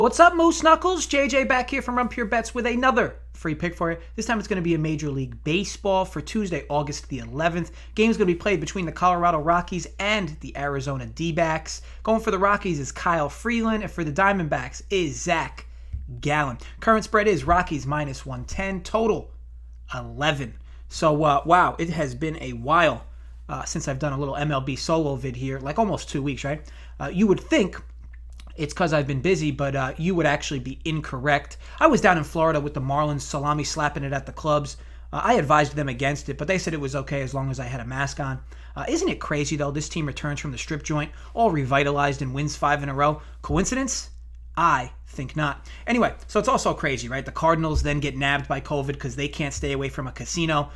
What's up, Moose Knuckles? JJ back here from Run Pure Bets with another free pick for you. This time it's going to be a Major League Baseball for Tuesday, August the 11th. Game's going to be played between the Colorado Rockies and the Arizona D-backs. Going for the Rockies is Kyle Freeland, and for the Diamondbacks is Zach Gallen. Current spread is Rockies minus 110, total 11. So, wow, it has been a while since I've done a little MLB solo vid here, like almost 2 weeks, right? You would think it's because I've been busy, but you would actually be incorrect. I was down in Florida with the Marlins, salami slapping it at the clubs. I advised them against it, but they said it was okay as long as I had a mask on. Isn't it crazy, though? This team returns from the strip joint, all revitalized and wins 5 in a row. Coincidence? I think not. Anyway, so it's also crazy, right? The Cardinals then get nabbed by COVID because they can't stay away from a casino.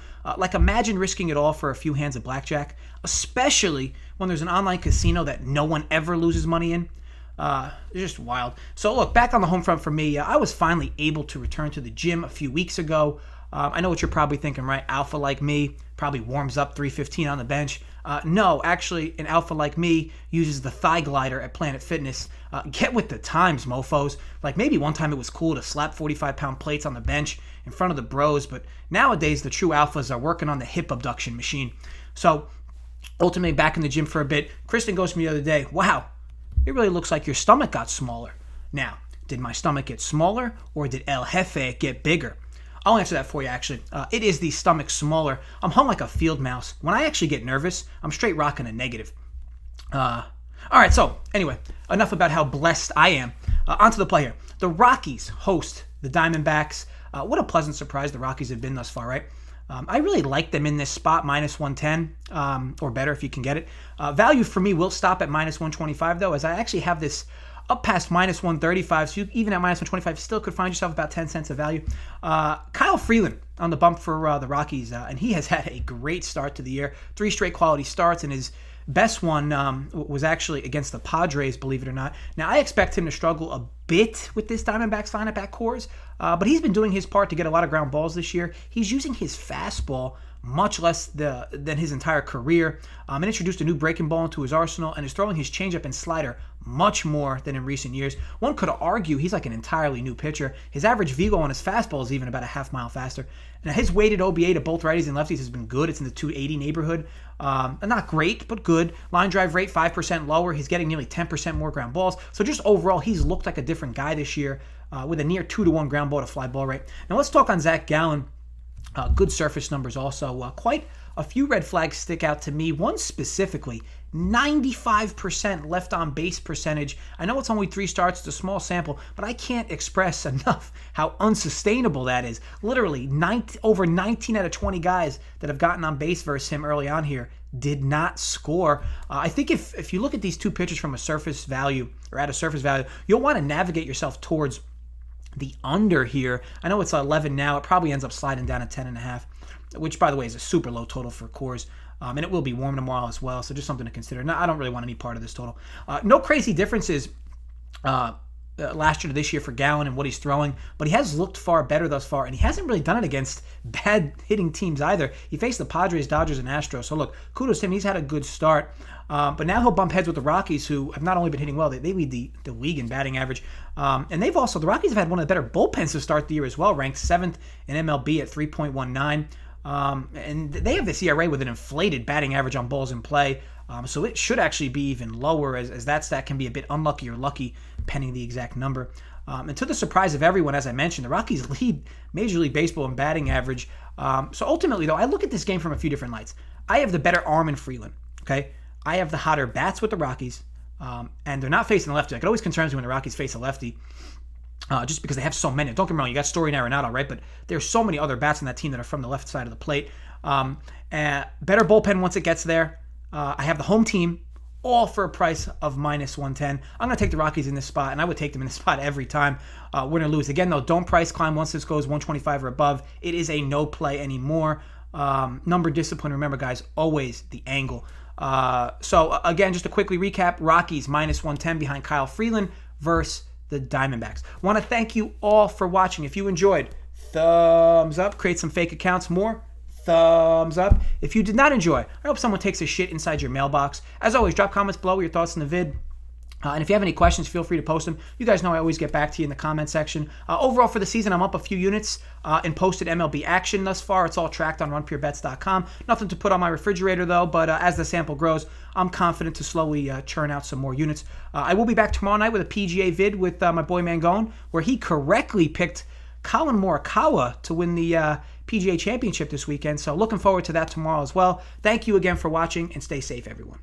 Imagine risking it all for a few hands of blackjack, especially when there's an online casino that no one ever loses money in. It's just wild. So look, back on the home front for me, I was finally able to return to the gym a few weeks ago. I know what you're probably thinking, right? Alpha like me probably warms up 315 on the bench. No, actually, an alpha like me uses the thigh glider at Planet Fitness. Get with the times, mofos. Like maybe one time it was cool to slap 45-pound plates on the bench in front of the bros, but nowadays the true alphas are working on the hip abduction machine. So ultimately back in the gym for a bit. Kristen goes to me the other day, wow, it really looks like your stomach got smaller. Now, did my stomach get smaller or did El Jefe get bigger? I'll answer that for you, actually. It is the stomach smaller. I'm hung like a field mouse. When I actually get nervous, I'm straight rocking a negative. All right, so anyway, enough about how blessed I am. Onto the play here. The Rockies host the Diamondbacks. What a pleasant surprise the Rockies have been thus far, right? I really like them in this spot, minus 110, or better if you can get it. Value for me will stop at minus 125, though, as I actually have this up past minus 135, so you, even at minus 125, still could find yourself about 10 cents of value. Kyle Freeland on the bump for the Rockies, and he has had a great start to the year. 3 straight quality starts, and his best one was actually against the Padres, believe it or not. Now, I expect him to struggle a bit with this Diamondbacks lineup at Coors, but he's been doing his part to get a lot of ground balls this year. He's using his fastball much less than his entire career, and introduced a new breaking ball into his arsenal, and is throwing his changeup and slider much more than in recent years. One could argue he's like an entirely new pitcher. His average velo on his fastball is even about a half mile faster. Now, his weighted OBA to both righties and lefties has been good. It's in the 280 neighborhood. Not great, but good. Line drive rate 5% lower. He's getting nearly 10% more ground balls. So just overall, he's looked like a different guy this year with a near 2-to-1 ground ball to fly ball rate. Now let's talk on Zach Gallen. Good surface numbers also. Quite a few red flags stick out to me. One specifically, 95% left on base percentage. I know it's only 3 starts, it's a small sample, but I can't express enough how unsustainable that is. Literally, over 19 out of 20 guys that have gotten on base versus him early on here did not score. I think if you look at these two pitchers from a surface value, or at a surface value, you'll want to navigate yourself towards the under here. I know it's 11 now. It probably ends up sliding down to 10.5, which, by the way, is a super low total for Coors. And it will be warm tomorrow as well, so just something to consider. No, I don't really want any part of this total. No crazy differences last year to this year for Gallen and what he's throwing, but he has looked far better thus far, and he hasn't really done it against bad hitting teams either. He faced the Padres, Dodgers, and Astros, so look, kudos to him. He's had a good start. But now he'll bump heads with the Rockies, who have not only been hitting well, they lead the league in batting average. And the Rockies have had one of the better bullpens to start the year as well, ranked 7th in MLB at 3.19. And they have this ERA with an inflated batting average on balls in play. So it should actually be even lower, as that stat can be a bit unlucky or lucky, pending the exact number. And to the surprise of everyone, as I mentioned, the Rockies lead Major League Baseball in batting average. So ultimately, though, I look at this game from a few different lights. I have the better arm in Freeland, okay? I have the hotter bats with the Rockies, and they're not facing the lefty. Like, it always concerns me when the Rockies face a lefty, just because they have so many. Don't get me wrong, you got Story and Arenado, right? But there's so many other bats on that team that are from the left side of the plate. Better bullpen once it gets there. I have the home team, all for a price of minus 110. I'm going to take the Rockies in this spot, and I would take them in this spot every time, win or lose. Again, though, don't price climb once this goes 125 or above. It is a no play anymore. Number discipline, remember, guys, always the angle. So again, just to quickly recap, Rockies minus 110 behind Kyle Freeland versus the Diamondbacks. Want to thank you all for watching. If you enjoyed, thumbs up. Create some fake accounts more. Thumbs up. If you did not enjoy, I hope someone takes a shit inside your mailbox. As always, drop comments below with your thoughts on the vid. And if you have any questions, feel free to post them. You guys know I always get back to you in the comment section. Overall for the season, I'm up a few units in posted MLB action thus far. It's all tracked on runpurebets.com. Nothing to put on my refrigerator, though, but as the sample grows, I'm confident to slowly churn out some more units. I will be back tomorrow night with a PGA vid with my boy Mangone, where he correctly picked Colin Morikawa to win the PGA Championship this weekend. So looking forward to that tomorrow as well. Thank you again for watching, and stay safe, everyone.